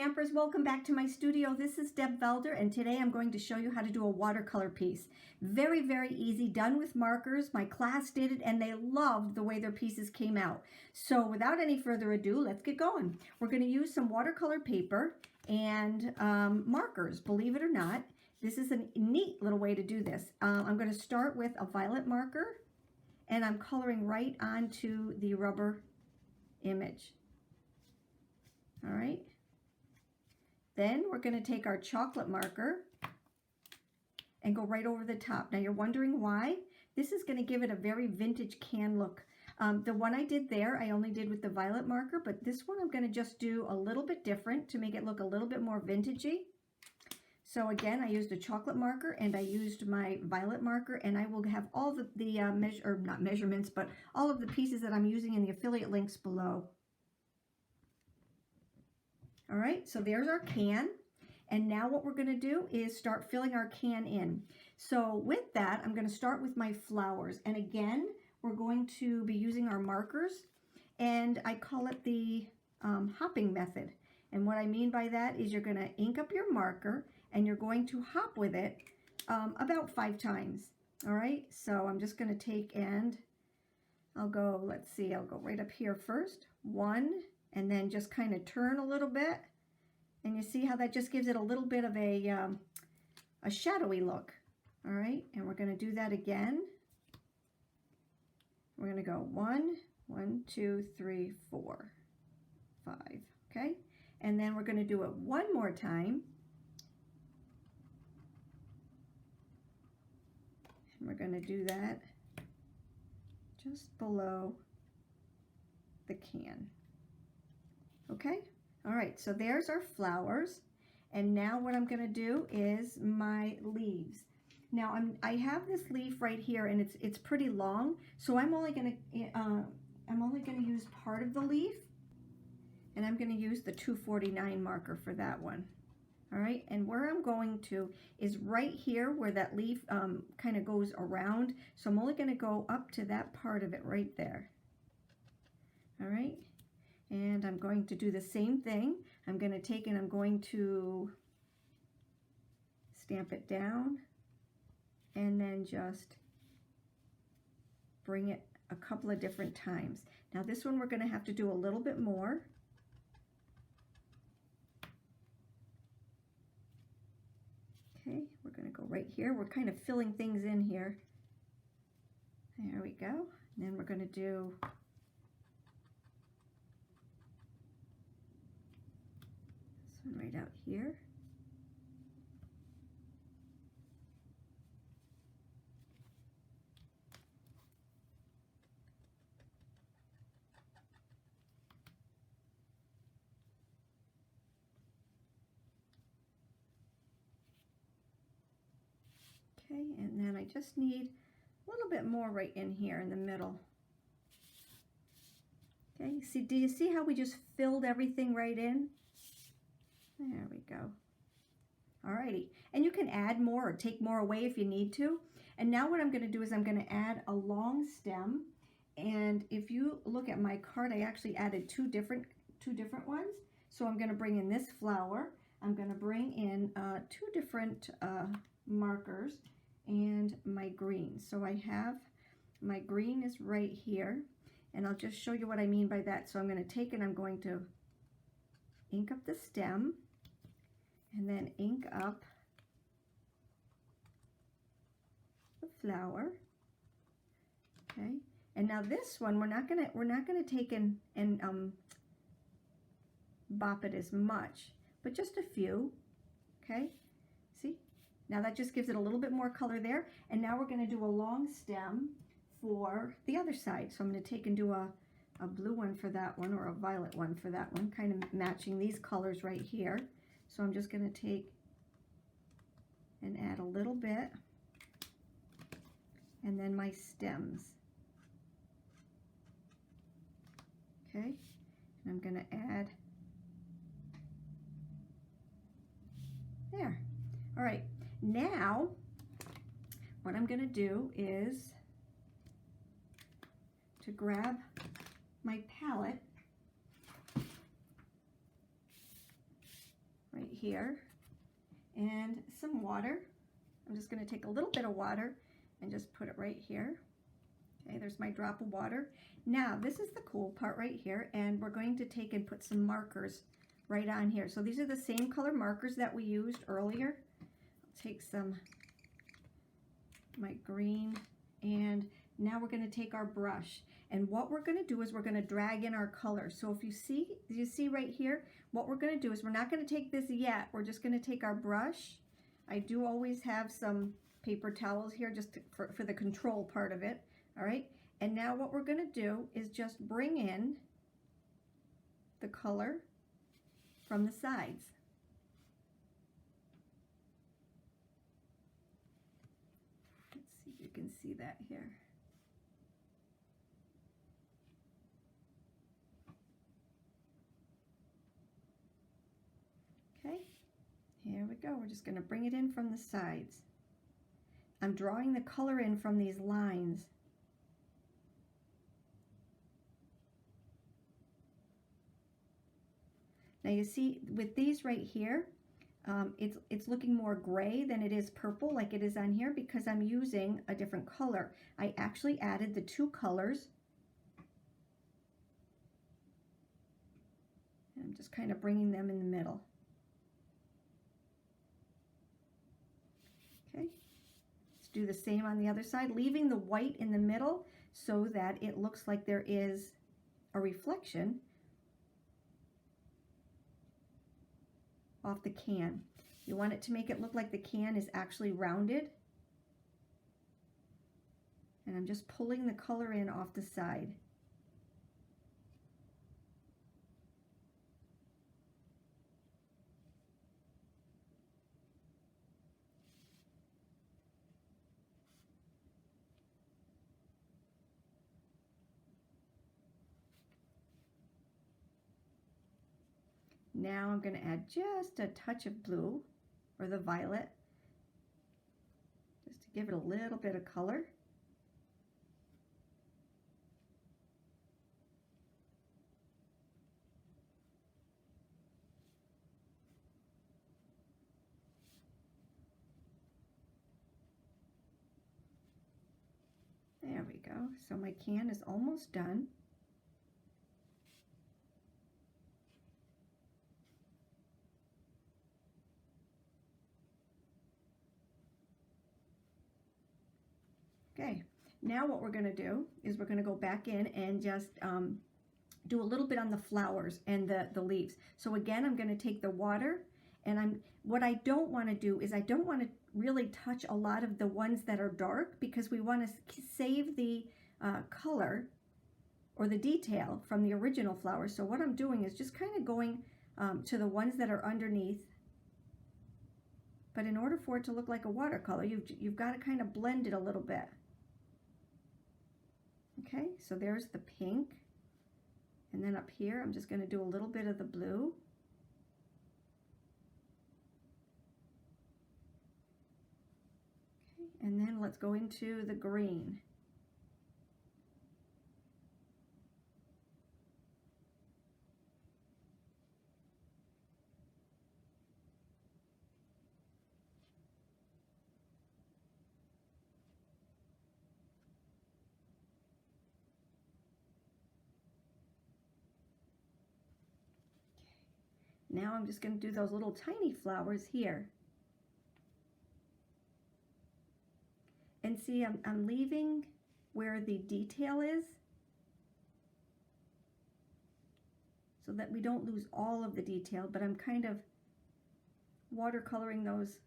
Stampers, welcome back to my studio. This is Deb Valder, and today I'm going to show you how to do a watercolor piece. Very, very easy, done with markers. My class did it, and they loved the way their pieces came out. So without any further ado, let's get going. We're going to use some watercolor paper and markers, believe it or not. This is a neat little way to do this. I'm going to start with a violet marker, and I'm coloring right onto the rubber image. All right. Then we're going to take our chocolate marker and go right over the top. Now you're wondering why? This is going to give it a very vintage can look. The one I did there, I only did with the violet marker, but this one I'm going to just do a little bit different to make it look a little bit more vintagey. So again, I used a chocolate marker and I used my violet marker, and I will have all the not measurements, but all of the pieces that I'm using in the affiliate links below. All right, so there's our can. And now what we're going to do is start filling our can in. So with that, I'm going to start with my flowers. And again, we're going to be using our markers. And I call it the hopping method. And what I mean by that is you're going to ink up your marker and you're going to hop with it about 5 times. All right, so I'm just going to take and I'll go, let's see, I'll go right up here first. 1. And then just kind of turn a little bit. And you see how that just gives it a little bit of a shadowy look. All right, and we're going to do that again. We're going to go 1, 2, 3, 4, 5. Okay, and then we're going to do it one more time. And we're going to do that just below the can. Okay, all right, so there's our flowers. And now what I'm going to do is my leaves. Now I have this leaf right here, and it's pretty long, so I'm only going to use part of the leaf, and I'm going to use the 249 marker for that one. All right, and where I'm going to is right here where that leaf kind of goes around. So I'm only going to go up to that part of it right there. All right. And I'm going to do the same thing. I'm going to take and I'm going to stamp it down and then just bring it a couple of different times. Now this one we're going to have to do a little bit more. Okay, we're going to go right here. We're kind of filling things in here. There we go. And then we're going to do right out here. Okay, and then I just need a little bit more right in here in the middle. Okay, see, do you see how we just filled everything right in? There we go. Alrighty, and you can add more or take more away if you need to. And now what I'm going to do is I'm going to add a long stem. And if you look at my card, I actually added two different ones. So I'm going to bring in this flower. I'm going to bring in 2 different markers and my green. So I have my green is right here, and I'll just show you what I mean by that. So I'm going to take and I'm going to ink up the stem and then ink up the flower. Okay, and now this one we're not gonna take and bop it as much, but just a few. Okay, see, now that just gives it a little bit more color there. And now we're going to do a long stem for the other side. So I'm going to take and do a blue one for that one, or a violet one for that one, kind of matching these colors right here. So I'm just going to take and add a little bit, and then my stems. Okay, and I'm going to add there. All right, now what I'm going to do is to grab my palette here and some water. I'm just going to take a little bit of water and just put it right here. Okay, there's my drop of water. Now, this is the cool part right here, and we're going to take and put some markers right on here. So these are the same color markers that we used earlier. I'll take some, my green, and now we're going to take our brush. And what we're going to do is we're going to drag in our color. So if you see right here, what we're going to do is we're not going to take this yet. We're just going to take our brush. I do always have some paper towels here just for the control part of it. All right, and now what we're going to do is just bring in the color from the sides. Let's see if you can see that here. Okay, here we go. We're just going to bring it in from the sides. I'm drawing the color in from these lines. Now you see with these right here, it's looking more gray than it is purple like it is on here because I'm using a different color. I actually added the two colors. I'm just kind of bringing them in the middle. Okay, let's do the same on the other side, leaving the white in the middle so that it looks like there is a reflection off the can. You want it to make it look like the can is actually rounded. And I'm just pulling the color in off the side. Now I'm going to add just a touch of blue, or the violet, just to give it a little bit of color. There we go. So my can is almost done. Okay, now what we're going to do is we're going to go back in and just do a little bit on the flowers and the leaves. So again, I'm going to take the water, and what I don't want to do is I don't want to really touch a lot of the ones that are dark because we want to save the color or the detail from the original flower. So what I'm doing is just kind of going to the ones that are underneath. But in order for it to look like a watercolor, you've got to kind of blend it a little bit. Okay, so there's the pink. And then up here, I'm just going to do a little bit of the blue. Okay, and then let's go into the green. Now I'm just going to do those little tiny flowers here. And see, I'm leaving where the detail is so that we don't lose all of the detail, but I'm kind of watercoloring those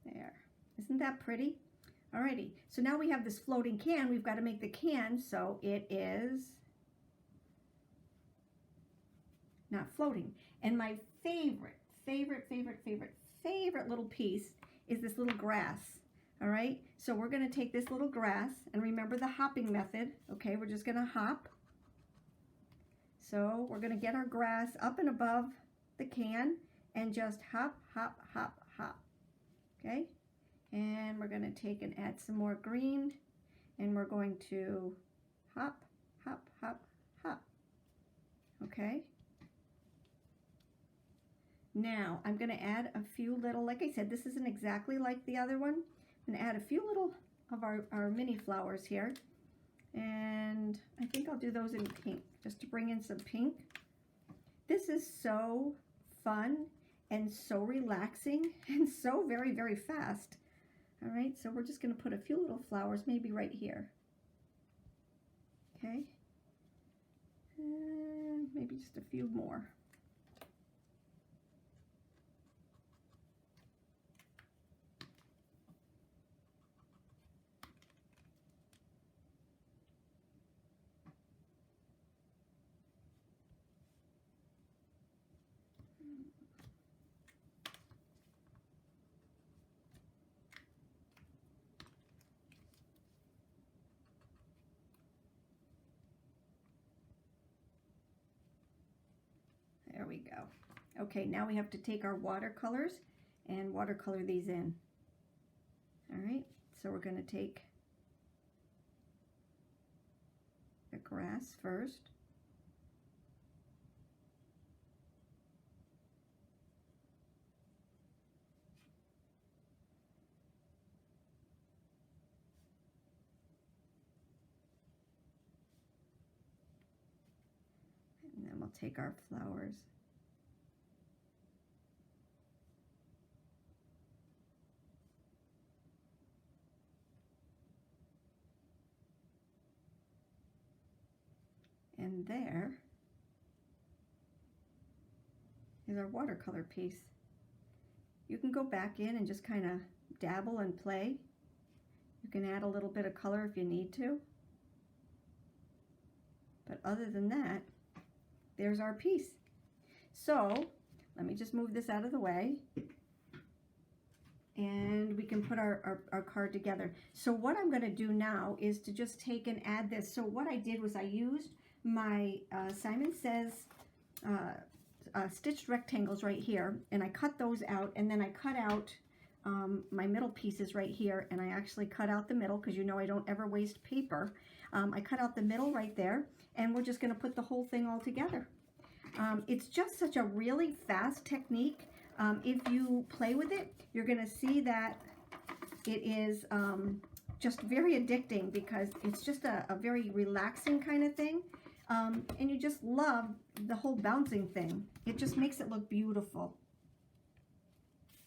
there. Isn't that pretty? Alrighty, so now we have this floating can. We've got to make the can so it is not floating. And my favorite little piece is this little grass. All right, so we're going to take this little grass, and remember the hopping method. Okay, we're just going to hop. So we're going to get our grass up and above the can and just hop, hop, hop, hop. Okay, and we're going to take and add some more green, and we're going to hop, hop, hop, hop. Okay. Now I'm going to add a few little, like I said, this isn't exactly like the other one. I'm going to add a few little of our mini flowers here. And I think I'll do those in pink, just to bring in some pink. This is so fun and so relaxing and so very, very fast. All right, so we're just going to put a few little flowers, maybe right here. Okay, and maybe just a few more. There we go. Okay, now we have to take our watercolors and watercolor these in. All right, so we're going to take the grass first. And then we'll take our flowers. And there is our watercolor piece. You can go back in and just kind of dabble and play. You can add a little bit of color if you need to. But other than that, there's our piece. So let me just move this out of the way. And we can put our card together. So what I'm going to do now is to just take and add this. So what I did was I used my Simon Says stitched rectangles right here, and I cut those out, and then I cut out my middle pieces right here, and I actually cut out the middle because you know I don't ever waste paper. I cut out the middle right there, and we're just going to put the whole thing all together. It's just such a really fast technique. If you play with it, you're going to see that it is just very addicting because it's just a very relaxing kind of thing. And you just love the whole bouncing thing. It just makes it look beautiful.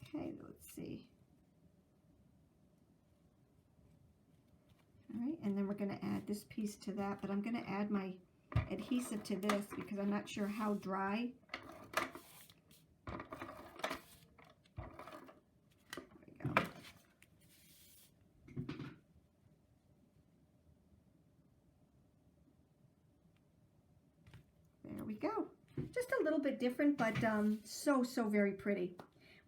Okay, let's see. All right, and then we're going to add this piece to that, but I'm going to add my adhesive to this because I'm not sure how dry. There we go. There we go. Just a little bit different, but so very pretty.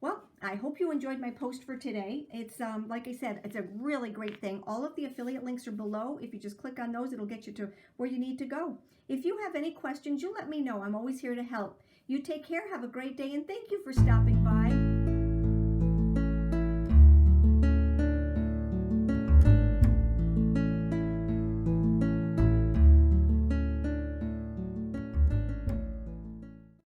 Well, I hope you enjoyed my post for today. It's, like I said, it's a really great thing. All of the affiliate links are below. If you just click on those, it'll get you to where you need to go. If you have any questions, you let me know. I'm always here to help. You take care, have a great day, and thank you for stopping by.